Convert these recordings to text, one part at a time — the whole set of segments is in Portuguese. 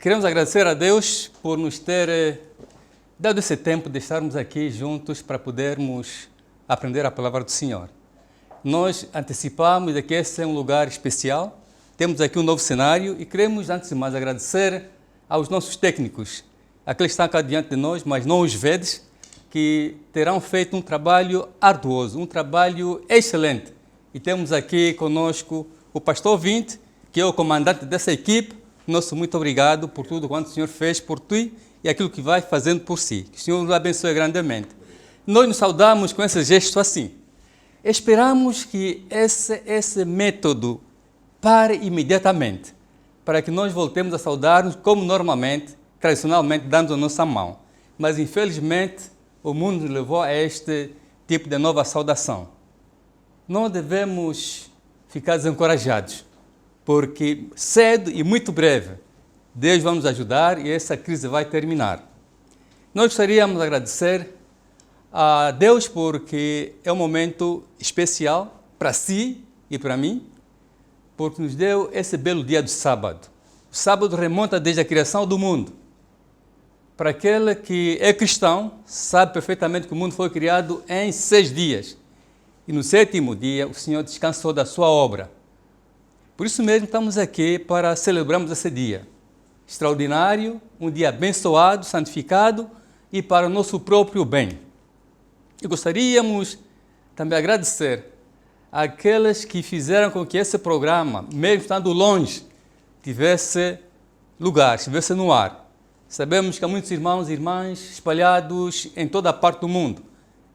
Queremos agradecer a Deus por nos ter dado esse tempo de estarmos aqui juntos para podermos aprender a palavra do Senhor. Nós antecipamos de que esse é um lugar especial, temos aqui um novo cenário e queremos, antes de mais, agradecer aos nossos técnicos, aqueles que estão cá diante de nós, mas não os vedes, que terão feito um trabalho arduoso, um trabalho excelente. E temos aqui conosco o pastor Vinte, que é o comandante dessa equipe. Nosso muito obrigado por tudo quanto o Senhor fez por ti e aquilo que vai fazendo por si. Que o Senhor nos abençoe grandemente. Nós nos saudamos com esse gesto assim. Esperamos que esse método pare imediatamente, para que nós voltemos a saudar-nos como normalmente, tradicionalmente, dando a nossa mão. Mas, infelizmente, o mundo nos levou a este tipo de nova saudação. Não devemos ficar desencorajados, porque cedo e muito breve Deus vai nos ajudar e essa crise vai terminar. Nós gostaríamos de agradecer a Deus porque é um momento especial para si e para mim, porque nos deu esse belo dia do sábado. O sábado remonta desde a criação do mundo. Para aquele que é cristão, sabe perfeitamente que o mundo foi criado em 6 dias. E no 7º dia, o Senhor descansou da sua obra. Por isso mesmo, estamos aqui para celebrarmos esse dia extraordinário, um dia abençoado, santificado e para o nosso próprio bem. E gostaríamos também de agradecer àqueles que fizeram com que esse programa, mesmo estando longe, tivesse lugar, estivesse no ar. Sabemos que há muitos irmãos e irmãs espalhados em toda a parte do mundo,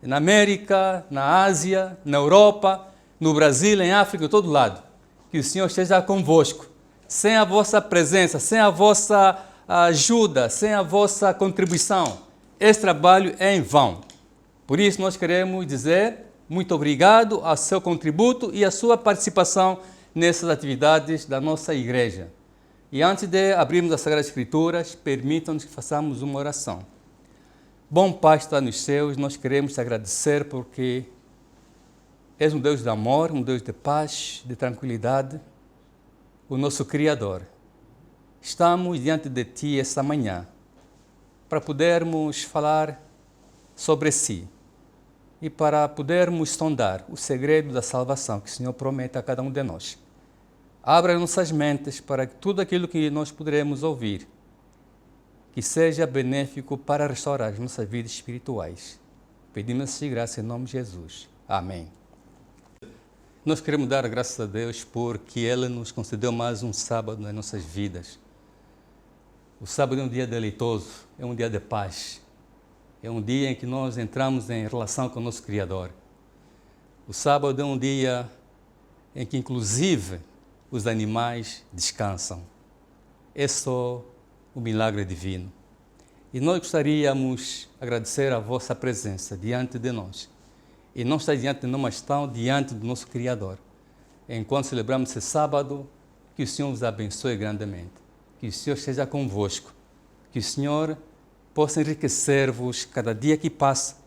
na América, na Ásia, na Europa, no Brasil, em África, em todo lado. Que o Senhor esteja convosco. Sem a vossa presença, sem a vossa ajuda, sem a vossa contribuição, esse trabalho é em vão. Por isso nós queremos dizer muito obrigado ao seu contributo e à sua participação nessas atividades da nossa igreja. E antes de abrirmos as Sagradas Escrituras, permitam-nos que façamos uma oração. Bom Pai que está nos céus, nós queremos te agradecer porque és um Deus de amor, um Deus de paz, de tranquilidade, o nosso Criador. Estamos diante de Ti esta manhã para podermos falar sobre Si e para podermos sondar o segredo da salvação que o Senhor promete a cada um de nós. Abra nossas mentes para que tudo aquilo que nós poderemos ouvir que seja benéfico para restaurar as nossas vidas espirituais. Pedimos essa graça em nome de Jesus. Amém. Nós queremos dar graças a Deus porque Ele nos concedeu mais um sábado nas nossas vidas. O sábado é um dia deleitoso, é um dia de paz. É um dia em que nós entramos em relação com o nosso Criador. O sábado é um dia em que, inclusive, os animais descansam. É só um milagre divino. E nós gostaríamos de agradecer a vossa presença diante de nós. E não está diante de nós, mas estão diante do nosso Criador. Enquanto celebramos esse sábado, que o Senhor vos abençoe grandemente. Que o Senhor esteja convosco. Que o Senhor possa enriquecer-vos cada dia que passa,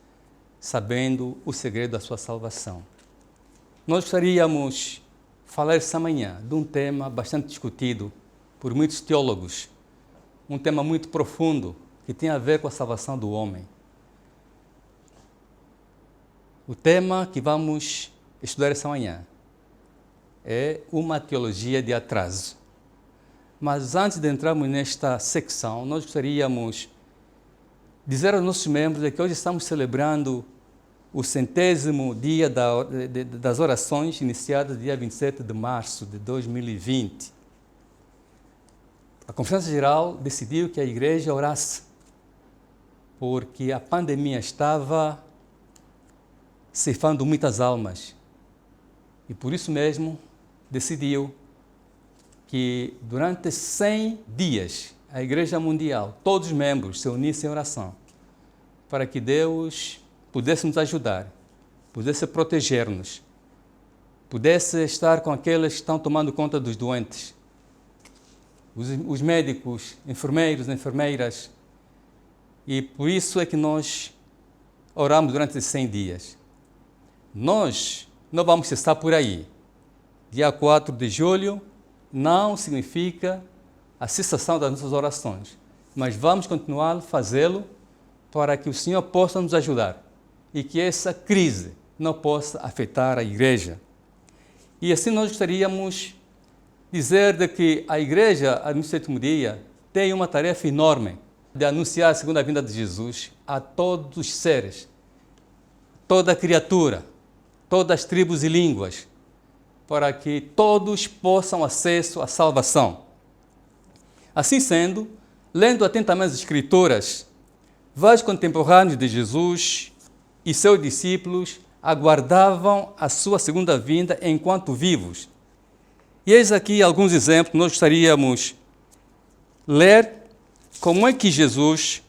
sabendo o segredo da sua salvação. Nós gostaríamos de falar esta manhã de um tema bastante discutido por muitos teólogos. Um tema muito profundo que tem a ver com a salvação do homem. O tema que vamos estudar esta manhã é uma teologia de atraso. Mas antes de entrarmos nesta secção, nós gostaríamos de dizer aos nossos membros que hoje estamos celebrando o 100º dia das orações iniciadas dia 27 de março de 2020. A Conferência Geral decidiu que a igreja orasse, porque a pandemia estava ceifando muitas almas. E por isso mesmo decidiu que durante 100 dias a Igreja Mundial, todos os membros se unissem em oração, para que Deus pudesse nos ajudar, pudesse proteger-nos, pudesse estar com aqueles que estão tomando conta dos doentes, os médicos, enfermeiros, enfermeiras. E por isso é que nós oramos durante esses 100 dias. Nós não vamos cessar por aí. Dia 4 de julho não significa a cessação das nossas orações, mas vamos continuar a fazê-lo para que o Senhor possa nos ajudar e que essa crise não possa afetar a igreja. E assim nós gostaríamos de dizer de que a igreja, no sétimo dia, tem uma tarefa enorme de anunciar a segunda vinda de Jesus a todos os seres, toda criatura, todas as tribos e línguas, para que todos possam acesso à salvação. Assim sendo, lendo atentamente as Escrituras, vários contemporâneos de Jesus e seus discípulos aguardavam a sua segunda vinda enquanto vivos. E eis aqui alguns exemplos que nós gostaríamos de ler como é que Jesus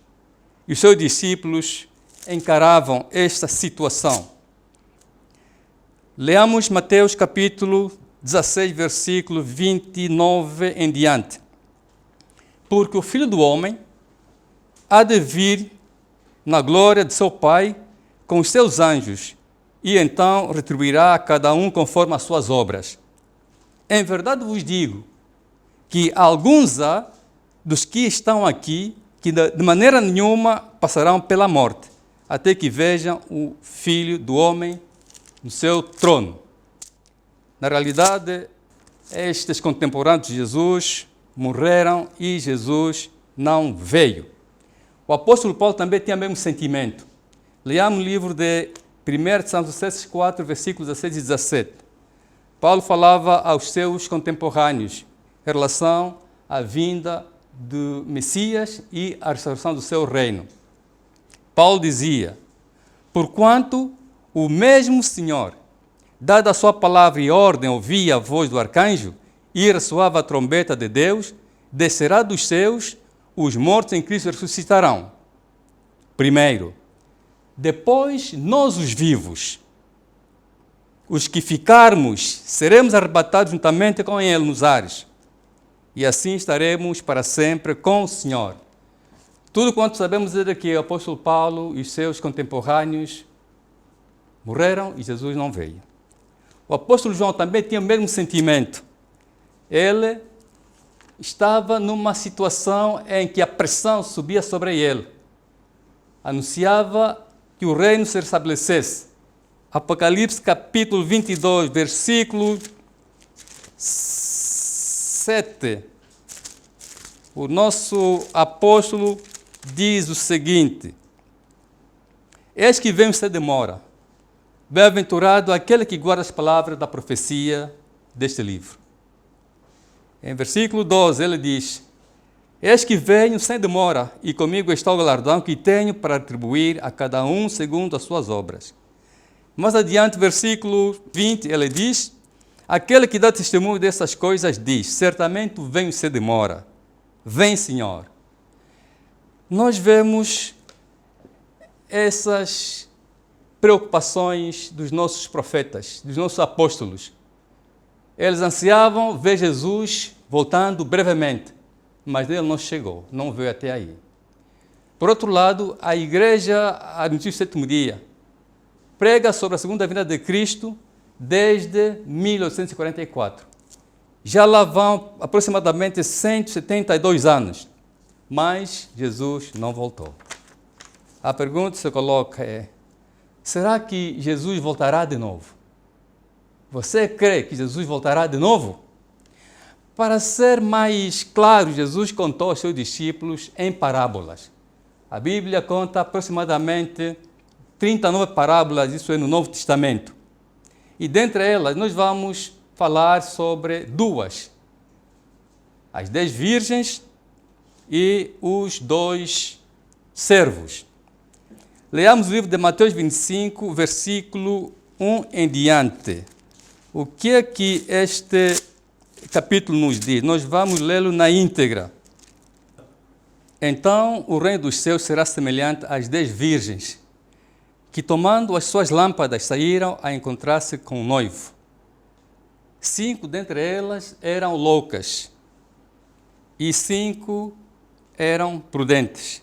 e os seus discípulos encaravam esta situação. Leamos Mateus capítulo 16, versículo 29 em diante. Porque o Filho do Homem há de vir na glória de seu Pai com os seus anjos, e então retribuirá a cada um conforme as suas obras. Em verdade vos digo que alguns há dos que estão aqui que de maneira nenhuma passarão pela morte, até que vejam o Filho do Homem no seu trono. Na realidade, estes contemporâneos de Jesus morreram e Jesus não veio. O apóstolo Paulo também tinha o mesmo sentimento. Leamos o livro de 1 Tessalonicenses 4, versículos 16 e 17. Paulo falava aos seus contemporâneos em relação à vinda do Messias e à restauração do seu reino. Paulo dizia: porquanto o mesmo Senhor, dada a sua palavra e ordem, ouvia a voz do arcanjo e ressoava a trombeta de Deus, descerá dos céus, os mortos em Cristo ressuscitarão. Primeiro. Depois, nós os vivos, os que ficarmos, seremos arrebatados juntamente com Ele nos ares, e assim estaremos para sempre com o Senhor. Tudo quanto sabemos é que o apóstolo Paulo e os seus contemporâneos morreram e Jesus não veio. O apóstolo João também tinha o mesmo sentimento. Ele estava numa situação em que a pressão subia sobre ele. Anunciava que o reino se estabelecesse. Apocalipse capítulo 22, versículo 7. O nosso apóstolo diz o seguinte: eis que vem sem demora. Bem-aventurado aquele que guarda as palavras da profecia deste livro. Em versículo 12 ele diz: eis que venho sem demora, e comigo está o galardão que tenho para atribuir a cada um segundo as suas obras. Mais adiante, versículo 20, ele diz: aquele que dá testemunho dessas coisas diz: certamente venho sem demora. Vem, Senhor. Nós vemos essas preocupações dos nossos profetas, dos nossos apóstolos. Eles ansiavam ver Jesus voltando brevemente, mas ele não chegou, não veio até aí. Por outro lado, a igreja adventícia do sétimo dia prega sobre a segunda vinda de Cristo desde 1844. Já lá vão aproximadamente 172 anos, mas Jesus não voltou. A pergunta que se coloca é: será que Jesus voltará de novo? Você crê que Jesus voltará de novo? Para ser mais claro, Jesus contou aos seus discípulos em parábolas. A Bíblia conta aproximadamente 39 parábolas, isso é no Novo Testamento. E dentre elas, nós vamos falar sobre duas: as 10 virgens e os 2 servos. Leamos o livro de Mateus 25, versículo 1 em diante. O que é que este capítulo nos diz? Nós vamos lê-lo na íntegra. Então o reino dos céus será semelhante às 10 virgens, que tomando as suas lâmpadas saíram a encontrar-se com o noivo. 5 dentre elas eram loucas e 5 eram prudentes.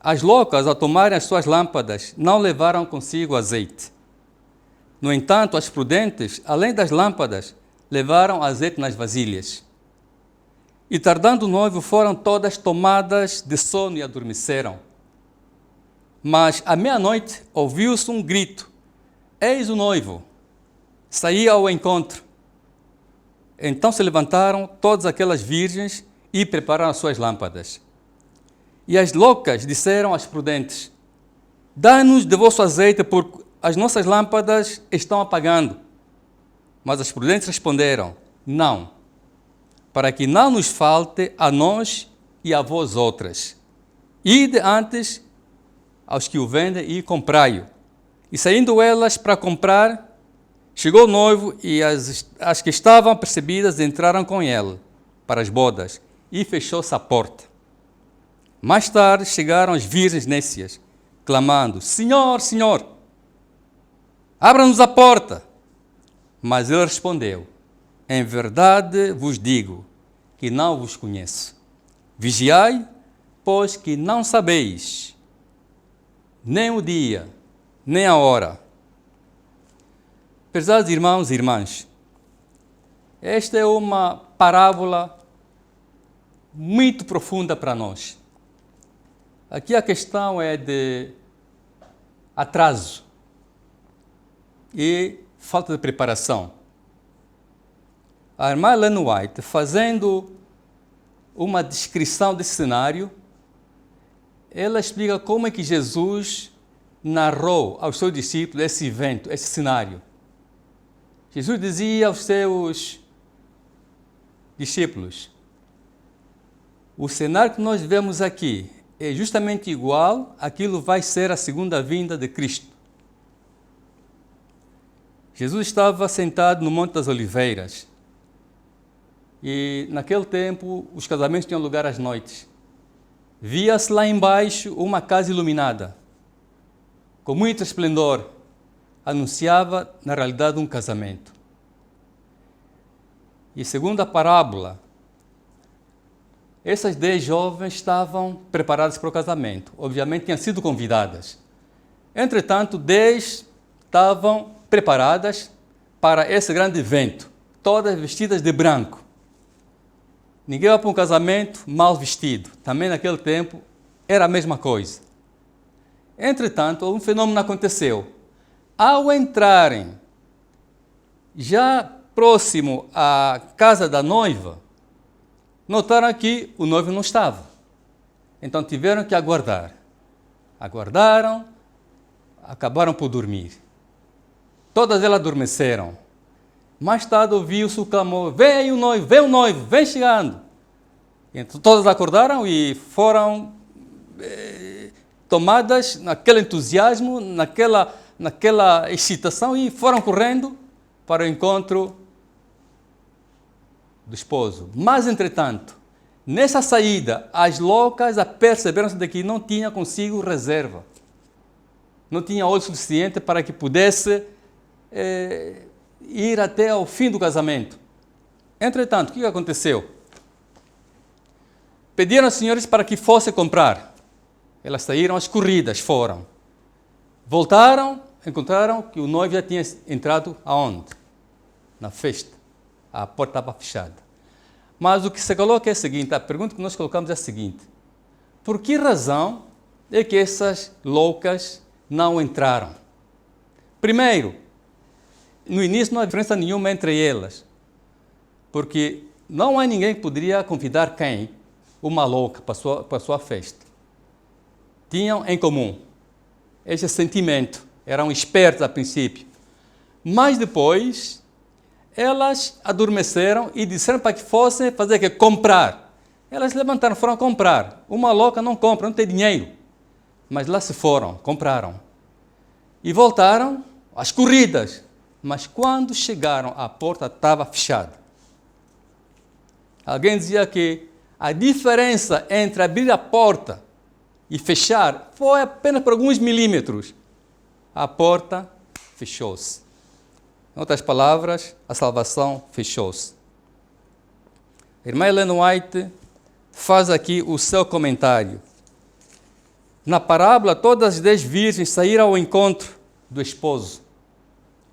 As loucas, ao tomarem as suas lâmpadas, não levaram consigo azeite. No entanto, as prudentes, além das lâmpadas, levaram azeite nas vasilhas. E tardando o noivo, foram todas tomadas de sono e adormeceram. Mas à meia-noite ouviu-se um grito: eis o noivo! Saía ao encontro. Então se levantaram todas aquelas virgens e prepararam as suas lâmpadas. E as loucas disseram às prudentes: dai-nos de vosso azeite, porque as nossas lâmpadas estão apagando. Mas as prudentes responderam: não, para que não nos falte a nós e a vós outras. Ide antes aos que o vendem e comprai-o. E saindo elas para comprar, chegou o noivo e as que estavam apercebidas entraram com ele para as bodas e fechou-se a porta. Mais tarde chegaram as virgens nécias, clamando: Senhor, Senhor, abra-nos a porta. Mas ele respondeu: em verdade vos digo que não vos conheço. Vigiai, pois que não sabeis nem o dia, nem a hora. Prezados irmãos e irmãs, esta é uma parábola muito profunda para nós. Aqui a questão é de atraso e falta de preparação. A irmã Ellen White, fazendo uma descrição desse cenário, ela explica como é que Jesus narrou aos seus discípulos esse evento, esse cenário. Jesus dizia aos seus discípulos: o cenário que nós vemos aqui é justamente igual àquilo que vai ser a segunda vinda de Cristo. Jesus estava sentado no Monte das Oliveiras e naquele tempo os casamentos tinham lugar às noites. Via-se lá embaixo uma casa iluminada, com muito esplendor, anunciava na realidade um casamento. E segundo a parábola, essas 10 jovens estavam preparadas para o casamento. Obviamente tinham sido convidadas. Entretanto, 10 estavam preparadas para esse grande evento, todas vestidas de branco. Ninguém vai para um casamento mal vestido. Também naquele tempo era a mesma coisa. Entretanto, um fenômeno aconteceu. Ao entrarem já próximo à casa da noiva, notaram que o noivo não estava. Então tiveram que aguardar. Aguardaram, acabaram por dormir. Todas elas adormeceram. Mais tarde ouviu-se o clamor: vem aí o noivo, vem chegando. Então todas acordaram e foram tomadas naquele entusiasmo, naquela excitação, e foram correndo para o encontro do esposo. Mas, entretanto, nessa saída, as loucas aperceberam-se de que não tinha consigo reserva. Não tinha óleo suficiente para que pudesse ir até ao fim do casamento. Entretanto, o que aconteceu? Pediram aos senhores para que fossem comprar. Elas saíram às corridas, foram. Voltaram, encontraram que o noivo já tinha entrado aonde? Na festa. A porta estava fechada. Mas o que se coloca é o seguinte, a pergunta que nós colocamos é a seguinte: por que razão é que essas loucas não entraram? Primeiro, no início não há diferença nenhuma entre elas, porque não há ninguém que poderia convidar quem? Uma louca para a sua festa. Tinham em comum esse sentimento, eram espertos a princípio, mas depois elas adormeceram e disseram para que fossem fazer o quê? Comprar. Elas se levantaram, foram comprar. Uma louca não compra, não tem dinheiro, mas lá se foram, compraram. E voltaram às corridas, mas quando chegaram, a porta estava fechada. Alguém dizia que a diferença entre abrir a porta e fechar foi apenas por alguns milímetros. A porta fechou-se. Em outras palavras, a salvação fechou-se. A irmã Ellen White faz aqui o seu comentário. Na parábola, todas as 10 virgens saíram ao encontro do esposo.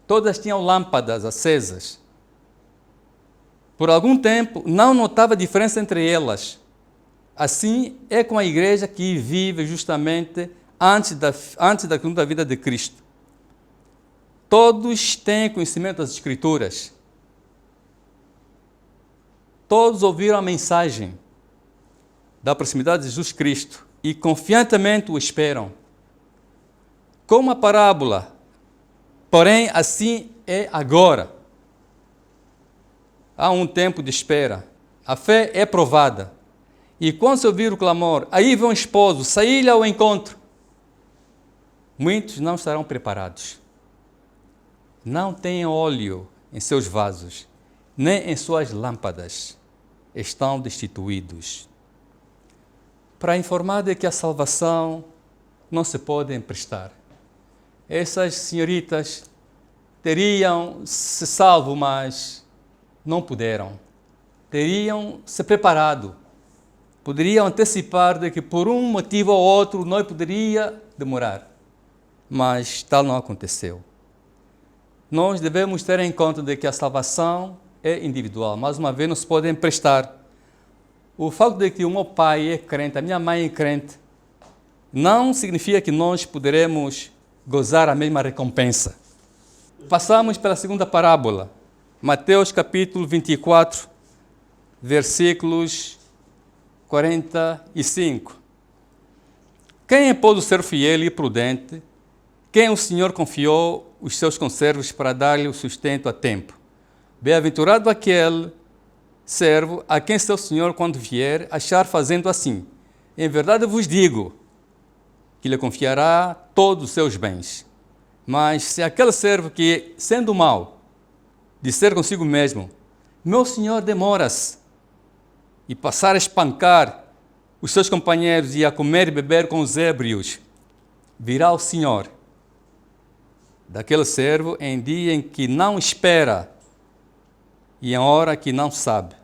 Todas tinham lâmpadas acesas. Por algum tempo, não notava diferença entre elas. Assim é com a igreja que vive justamente antes da segunda vida de Cristo. Todos têm conhecimento das Escrituras. Todos ouviram a mensagem da proximidade de Jesus Cristo e confiantemente o esperam. Como a parábola, porém assim é agora. Há um tempo de espera. A fé é provada. E quando se ouvir o clamor, aí vem um esposo, sair-lhe ao encontro. Muitos não estarão preparados. Não têm óleo em seus vasos, nem em suas lâmpadas. Estão destituídos. Para informar de que a salvação não se pode emprestar. Essas senhoritas teriam se salvo, mas não puderam. Teriam se preparado. Poderiam antecipar de que por um motivo ou outro não poderia demorar. Mas tal não aconteceu. Nós devemos ter em conta de que a salvação é individual. Mais uma vez, não se pode emprestar. O facto de que o meu pai é crente, a minha mãe é crente, não significa que nós poderemos gozar a mesma recompensa. Passamos pela segunda parábola. Mateus capítulo 24, versículos 45. Quem é, pôde ser fiel e prudente? Quem o Senhor confiou os seus conservos para dar-lhe o sustento a tempo? Bem-aventurado aquele servo a quem seu Senhor, quando vier, achar fazendo assim. Em verdade vos digo que lhe confiará todos os seus bens. Mas se aquele servo que, sendo mau, disser consigo mesmo, meu Senhor demora-se, e passar a espancar os seus companheiros e a comer e beber com os ébrios, virá o Senhor daquele servo em dia em que não espera e em hora que não sabe,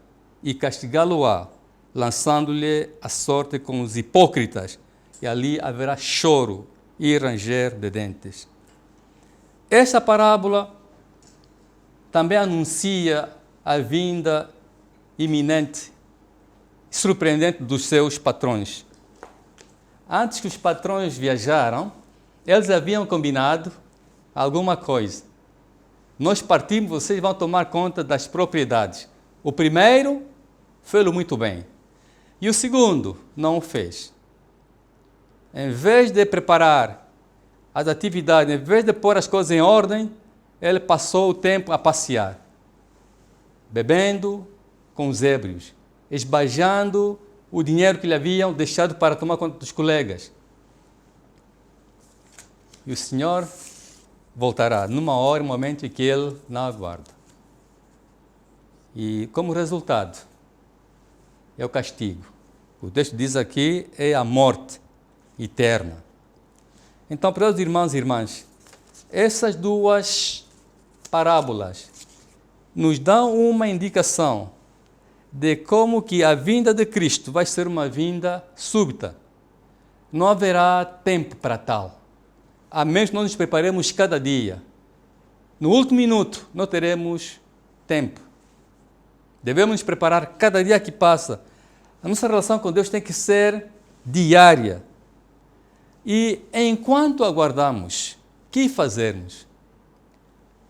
e castigá-lo-á, lançando-lhe a sorte com os hipócritas, e ali haverá choro e ranger de dentes. Esta parábola também anuncia a vinda iminente, surpreendente dos seus patrões. Antes que os patrões viajaram, eles haviam combinado alguma coisa. Nós partimos, vocês vão tomar conta das propriedades. O primeiro fez-o muito bem. E o segundo não o fez. Em vez de preparar as atividades, em vez de pôr as coisas em ordem, ele passou o tempo a passear, bebendo com os ébrios, esbanjando o dinheiro que lhe haviam deixado para tomar conta dos colegas. E o Senhor voltará numa hora, um momento em que ele não aguarda. E como resultado, é o castigo. O texto diz aqui, é a morte eterna. Então, para os irmãos e irmãs, essas duas parábolas nos dão uma indicação de como que a vinda de Cristo vai ser uma vinda súbita. Não haverá tempo para tal. A menos que nós nos preparemos cada dia. No último minuto, não teremos tempo. Devemos nos preparar cada dia que passa. A nossa relação com Deus tem que ser diária. E enquanto aguardamos, o que fazermos?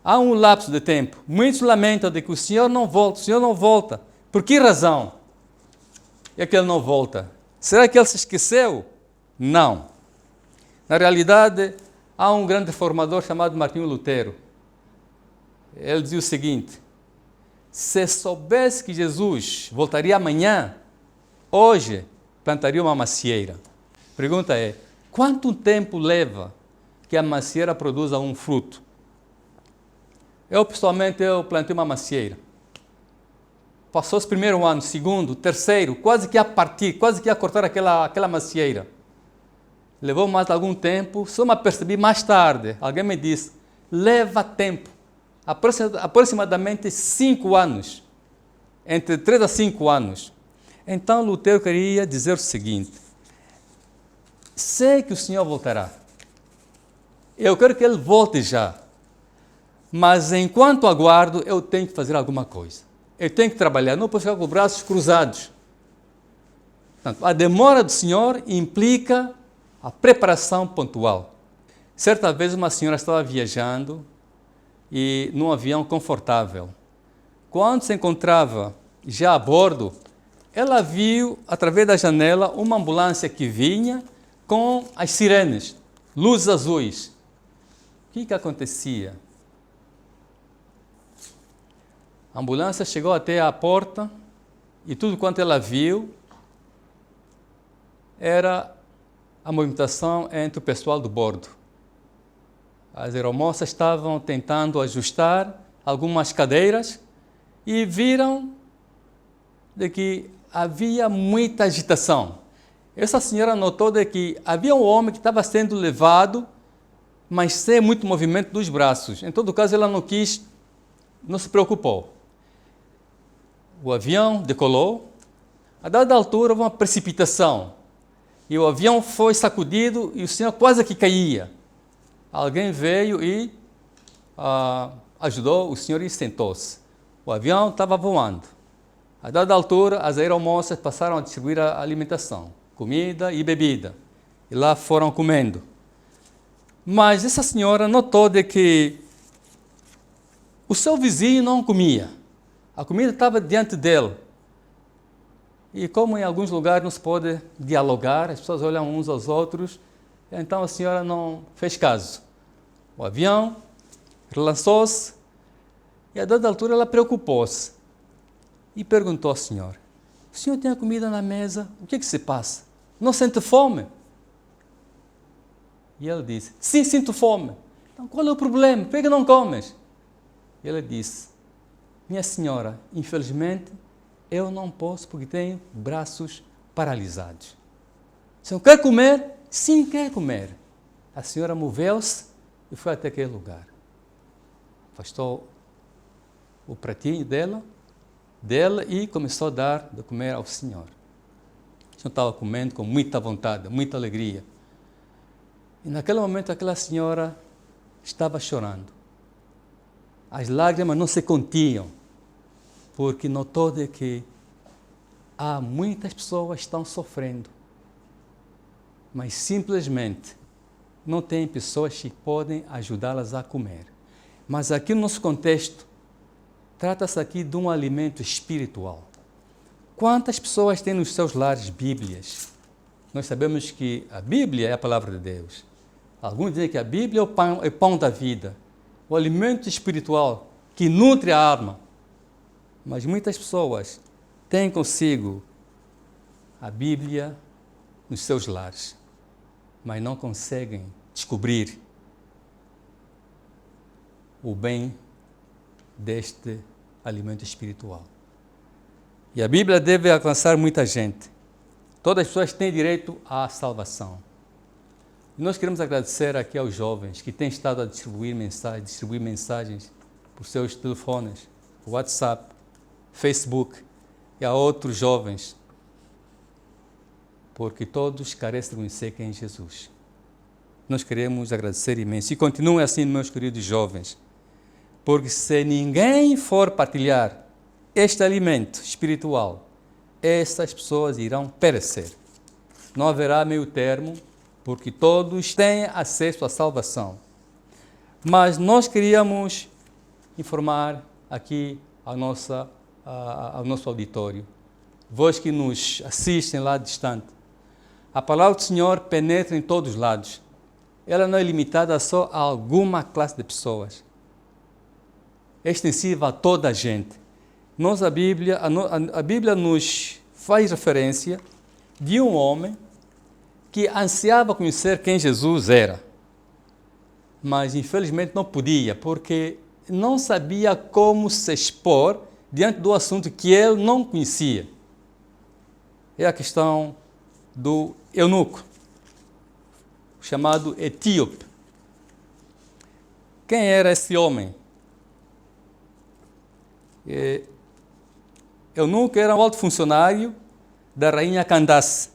Há um lapso de tempo. Muitos lamentam de que o Senhor não volta, o Senhor não volta. Por que razão é que Ele não volta? Será que Ele se esqueceu? Não. Na realidade, há um grande reformador chamado Martinho Lutero. Ele dizia o seguinte: se soubesse que Jesus voltaria amanhã, hoje plantaria uma macieira. A pergunta é, quanto tempo leva que a macieira produza um fruto? Pessoalmente, plantei uma macieira. Passou-se o primeiro ano, segundo, terceiro, quase que ia cortar aquela macieira. Levou mais algum tempo, só me apercebi mais tarde. Alguém me disse, leva tempo, aproximadamente 5 anos, entre 3 a 5 anos. Então Lutero queria dizer o seguinte: sei que o Senhor voltará, eu quero que Ele volte já, mas enquanto aguardo, eu tenho que fazer alguma coisa. eu tenho que trabalhar, não posso ficar com os braços cruzados. Portanto, a demora do Senhor implica a preparação pontual. Certa vez uma senhora estava viajando e num avião confortável. Quando se encontrava já a bordo, ela viu, através da janela, uma ambulância que vinha com as sirenes, luzes azuis. O que acontecia? A ambulância chegou até a porta e tudo quanto ela viu era a movimentação entre o pessoal do bordo. As aeromoças estavam tentando ajustar algumas cadeiras e viram de que havia muita agitação. Essa senhora notou de que havia um homem que estava sendo levado, mas sem muito movimento dos braços. Em todo caso, ela não se preocupou. O avião decolou. A dada altura, houve uma precipitação. E o avião foi sacudido e o senhor quase que caía. Alguém veio e ajudou o senhor e sentou-se. O avião estava voando. A dada altura, as aeromoças passaram a distribuir a alimentação, comida e bebida. E lá foram comendo. Mas essa senhora notou de que o seu vizinho não comia. A comida estava diante dele. E como em alguns lugares não se pode dialogar, as pessoas olham uns aos outros, então a senhora não fez caso. O avião relançou-se e a dada altura ela preocupou-se e perguntou ao senhor: o senhor tem a comida na mesa, o que é que se passa? Não sente fome? E ele disse: sim, sinto fome. Então qual é o problema? Por que não comes? E ele disse: minha senhora, infelizmente, eu não posso porque tenho braços paralisados. O senhor quer comer? Sim, quer comer. A senhora moveu-se e foi até aquele lugar. Afastou o pratinho dela e começou a dar de comer ao senhor. O senhor estava comendo com muita vontade, muita alegria. E naquele momento aquela senhora estava chorando. As lágrimas não se continham, porque notou de que há muitas pessoas que estão sofrendo, mas simplesmente não tem pessoas que podem ajudá-las a comer. Mas aqui no nosso contexto, trata-se aqui de um alimento espiritual. Quantas pessoas têm nos seus lares Bíblias? Nós sabemos que a Bíblia é a palavra de Deus. Alguns dizem que a Bíblia é o pão da vida, o alimento espiritual que nutre a alma. Mas muitas pessoas têm consigo a Bíblia nos seus lares, mas não conseguem descobrir o bem deste alimento espiritual. E a Bíblia deve alcançar muita gente. Todas as pessoas têm direito à salvação. E nós queremos agradecer aqui aos jovens que têm estado a distribuir mensagens por seus telefones, WhatsApp, Facebook e a outros jovens, porque todos carecem de conhecer quem é Jesus. Nós queremos agradecer imenso. E continuem assim, meus queridos jovens, porque se ninguém for partilhar este alimento espiritual, essas pessoas irão perecer. Não haverá meio termo, porque todos têm acesso à salvação. Mas nós queríamos informar aqui ao nosso auditório, vós que nos assistem lá distante, a palavra do Senhor penetra em todos os lados. Ela não é limitada só a alguma classe de pessoas. É extensiva a toda a gente. A Bíblia nos faz referência de um homem que ansiava conhecer quem Jesus era, mas infelizmente não podia, porque não sabia como se expor diante do assunto que ele não conhecia. É a questão do eunuco, chamado etíope. Quem era esse homem? Eunuco era um alto funcionário da rainha Candace.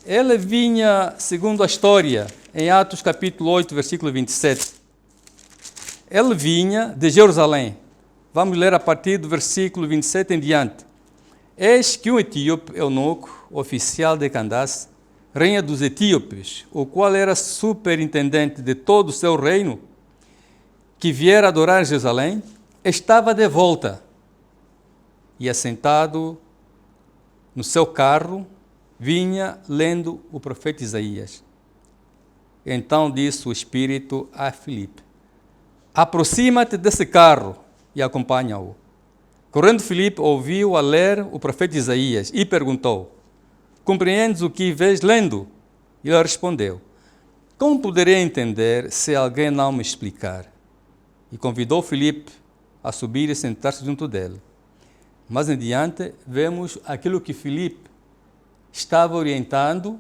Ele vinha, segundo a história, em Atos capítulo 8, versículo 27, ele vinha de Jerusalém, Vamos ler a partir do versículo 27 em diante. Eis que um etíope, eunuco, oficial de Candace, rainha dos etíopes, o qual era superintendente de todo o seu reino, que viera adorar Jerusalém, estava de volta e, assentado no seu carro, vinha lendo o profeta Isaías. Então disse o Espírito a Filipe: aproxima-te desse carro e acompanha-o. Correndo Filipe, ouviu a ler o profeta Isaías e perguntou: compreendes o que vês lendo? E ele respondeu: como poderei entender se alguém não me explicar? E convidou Filipe a subir e sentar-se junto dele. Mais em diante, vemos aquilo que Filipe estava orientando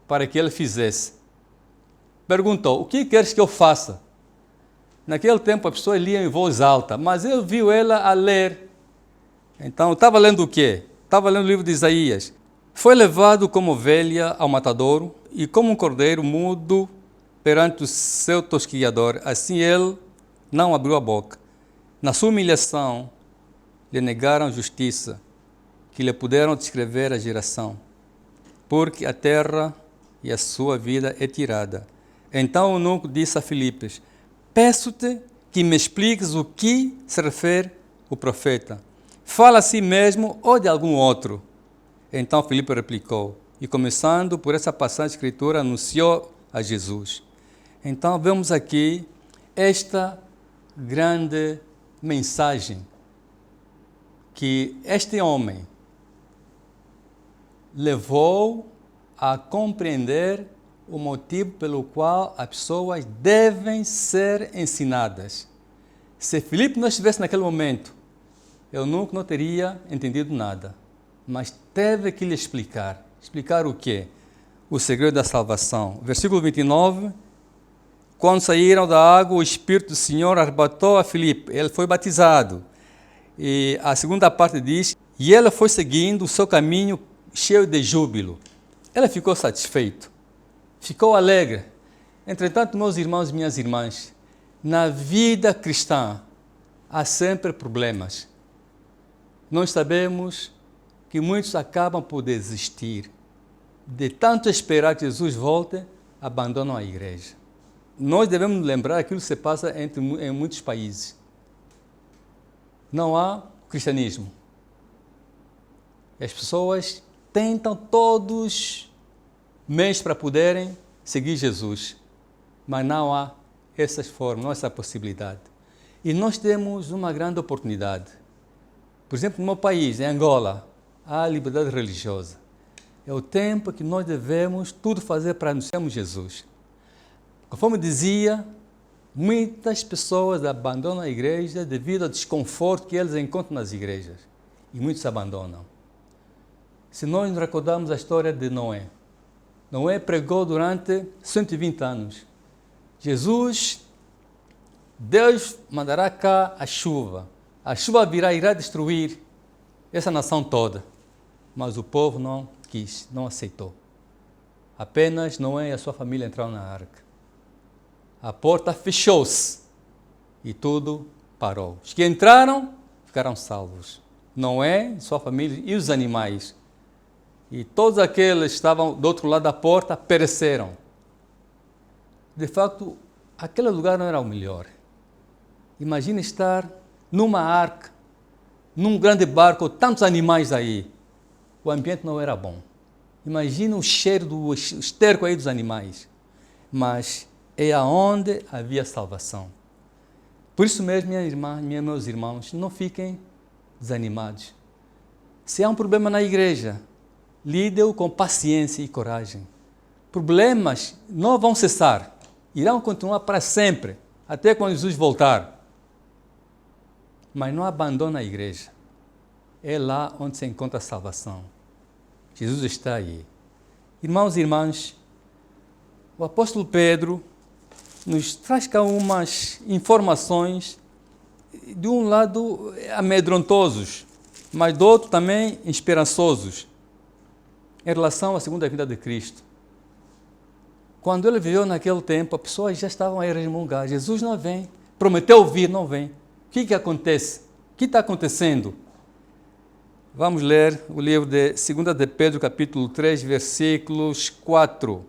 para que ele fizesse. Perguntou: o que queres que eu faça? Naquele tempo a pessoa lia em voz alta, mas ele viu ela a ler. Então, estava lendo o quê? Estava lendo o livro de Isaías. Foi levado como ovelha ao matadouro e como um cordeiro mudo perante o seu tosquiador. Assim ele não abriu a boca. Na sua humilhação, lhe negaram justiça, que lhe puderam descrever a geração, porque a terra e a sua vida é tirada. Então o eunuco disse a Filipe: peço-te que me expliques o que se refere o profeta. Fala a si mesmo ou de algum outro? Então Filipe replicou, e começando por essa passagem de escritura, anunciou a Jesus. Então vemos aqui esta grande mensagem que este homem levou a compreender o motivo pelo qual as pessoas devem ser ensinadas. Se Filipe não estivesse naquele momento, eu nunca não teria entendido nada, mas teve que lhe explicar. Explicar o quê? O segredo da salvação. Versículo 29, quando saíram da água, o Espírito do Senhor arrebatou a Filipe, ele foi batizado. E a segunda parte diz, e ele foi seguindo o seu caminho cheio de júbilo. Ele ficou satisfeito, ficou alegre. Entretanto, meus irmãos e minhas irmãs, na vida cristã há sempre problemas. Nós sabemos que muitos acabam por desistir. De tanto esperar que Jesus volte, abandonam a igreja. Nós devemos lembrar aquilo que se passa em muitos países. Não há cristianismo. As pessoas tentam todos meios para poderem seguir Jesus, mas não há essas formas, não há essa possibilidade. E nós temos uma grande oportunidade. Por exemplo, no meu país, em Angola, há liberdade religiosa. É o tempo que nós devemos tudo fazer para anunciarmos Jesus. Conforme dizia, muitas pessoas abandonam a igreja devido ao desconforto que eles encontram nas igrejas. E muitos abandonam. Se nós nos recordarmos a história de Noé, Noé pregou durante 120 anos. Jesus, Deus mandará cá a chuva virá, irá destruir essa nação toda. Mas o povo não quis, não aceitou. Apenas Noé e a sua família entraram na arca. A porta fechou-se e tudo parou. Os que entraram ficaram salvos. Noé, sua família e os animais. E todos aqueles que estavam do outro lado da porta pereceram. De fato, aquele lugar não era o melhor. Imagine estar numa arca, num grande barco, tantos animais aí. O ambiente não era bom. Imagina o cheiro do esterco aí dos animais. Mas é aonde havia salvação. Por isso mesmo, minha irmã, meus irmãos, não fiquem desanimados. Se há um problema na igreja, lide-o com paciência e coragem. Problemas não vão cessar, irão continuar para sempre, até quando Jesus voltar. Mas não abandone a igreja. É lá onde se encontra a salvação. Jesus está aí. Irmãos e irmãs, o apóstolo Pedro nos traz cá umas informações, de um lado amedrontosos, mas do outro também esperançosos, em relação à segunda vinda de Cristo. Quando ele viveu naquele tempo, as pessoas já estavam a resmungar. Jesus não vem, prometeu vir, não vem. O que acontece? que está acontecendo? Vamos ler o livro de 2 de Pedro, capítulo 3, versículos 4.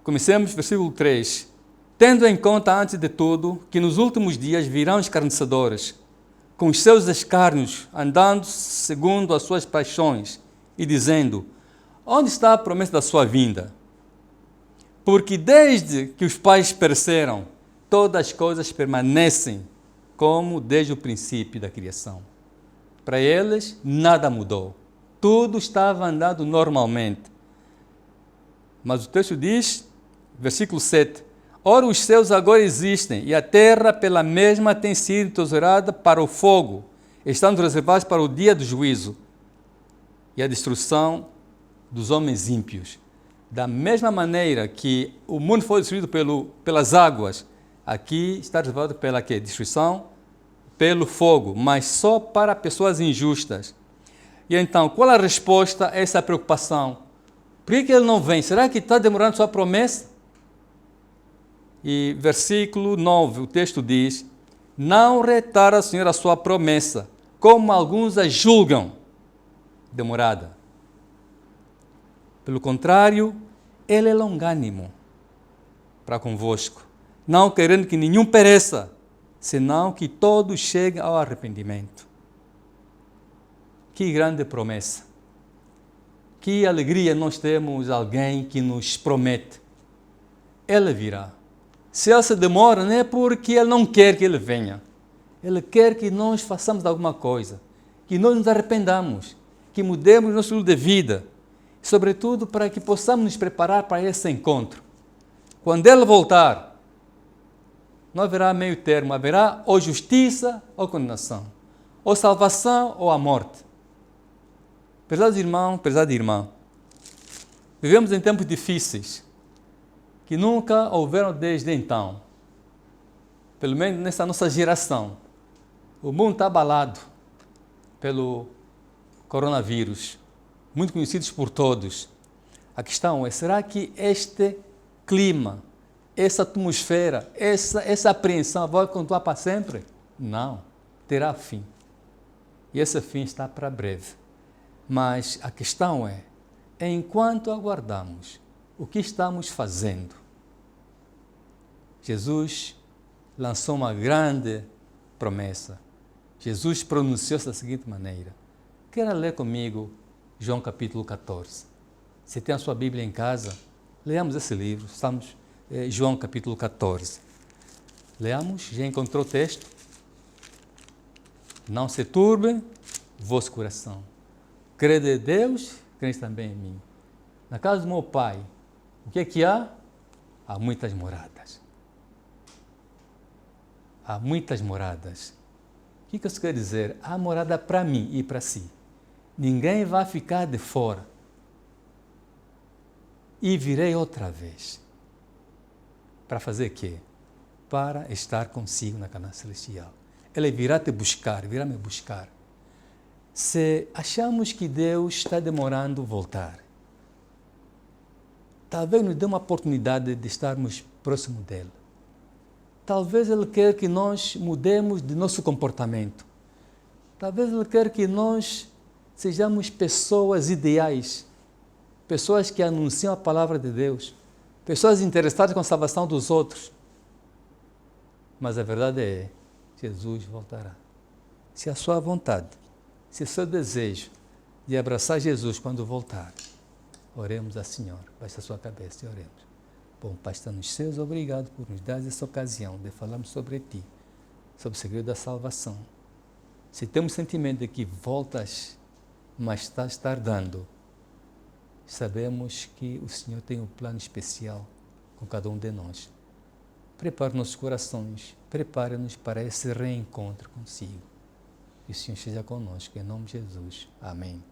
Comecemos, versículo 3. Tendo em conta, antes de tudo, que nos últimos dias virão escarnecedores, com os seus escárnios, andando segundo as suas paixões, e dizendo: onde está a promessa da sua vinda? Porque desde que os pais pereceram, todas as coisas permanecem como desde o princípio da criação. Para eles, nada mudou. Tudo estava andando normalmente. Mas o texto diz, versículo 7, ora os céus agora existem, e a terra pela mesma tem sido tesourada para o fogo, estando reservados para o dia do juízo e a destruição dos homens ímpios. Da mesma maneira que o mundo foi destruído pelas águas, aqui está reservado pela quê? Destruição pelo fogo, mas só para pessoas injustas. E então, qual a resposta a essa preocupação? Por que ele não vem? Será que está demorando sua promessa? E versículo 9, o texto diz: não retarda o Senhor a sua promessa, como alguns a julgam demorada. Pelo contrário, ele é longânimo para convosco, não querendo que nenhum pereça, senão que todos cheguem ao arrependimento. Que grande promessa! Que alegria nós temos alguém que nos promete. Ele virá. Se ele se demora, não é porque ele não quer que ele venha. Ele quer que nós façamos alguma coisa, que nós nos arrependamos, que mudemos o nosso estilo de vida, sobretudo para que possamos nos preparar para esse encontro. Quando ele voltar, não haverá meio termo, haverá ou justiça ou condenação, ou salvação ou a morte. Prezados irmãos, prezada irmã, vivemos em tempos difíceis, que nunca houveram desde então, pelo menos nessa nossa geração. O mundo está abalado pelo coronavírus, muito conhecidos por todos. A questão é, será que este clima, essa atmosfera, essa apreensão vai continuar para sempre? Não, terá fim. E esse fim está para breve. Mas a questão é, enquanto aguardamos, o que estamos fazendo? Jesus lançou uma grande promessa. Jesus pronunciou-se da seguinte maneira. Queira ler comigo João capítulo 14. Se tem a sua Bíblia em casa, leamos esse livro. Estamos João capítulo 14. Leamos, já encontrou o texto? Não se turbe vosso coração. Crede em Deus, crede também em mim. Na casa do meu pai, o que é que há? Há muitas moradas. Há muitas moradas. O que isso quer dizer? Há morada para mim e para si. Ninguém vai ficar de fora. E virei outra vez. Para fazer o quê? Para estar consigo na Canaã celestial. Ele virá te buscar, virá me buscar. Se achamos que Deus está demorando a voltar, talvez nos dê uma oportunidade de estarmos próximo dele. Talvez Ele quer que nós mudemos de nosso comportamento. Talvez Ele quer que nós sejamos pessoas ideais, pessoas que anunciam a palavra de Deus, pessoas interessadas com a salvação dos outros. Mas a verdade é, Jesus voltará. Se a sua vontade, se o seu desejo de abraçar Jesus quando voltar, oremos ao Senhor. Baixe a sua cabeça e oremos. Bom Pai, está nos céus, obrigado por nos dar essa ocasião de falarmos sobre Ti, sobre o segredo da salvação. Se temos sentimento de que voltas, mas estás tardando, sabemos que o Senhor tem um plano especial com cada um de nós. Prepare nossos corações, prepare-nos para esse reencontro consigo. Que o Senhor esteja conosco, em nome de Jesus. Amém.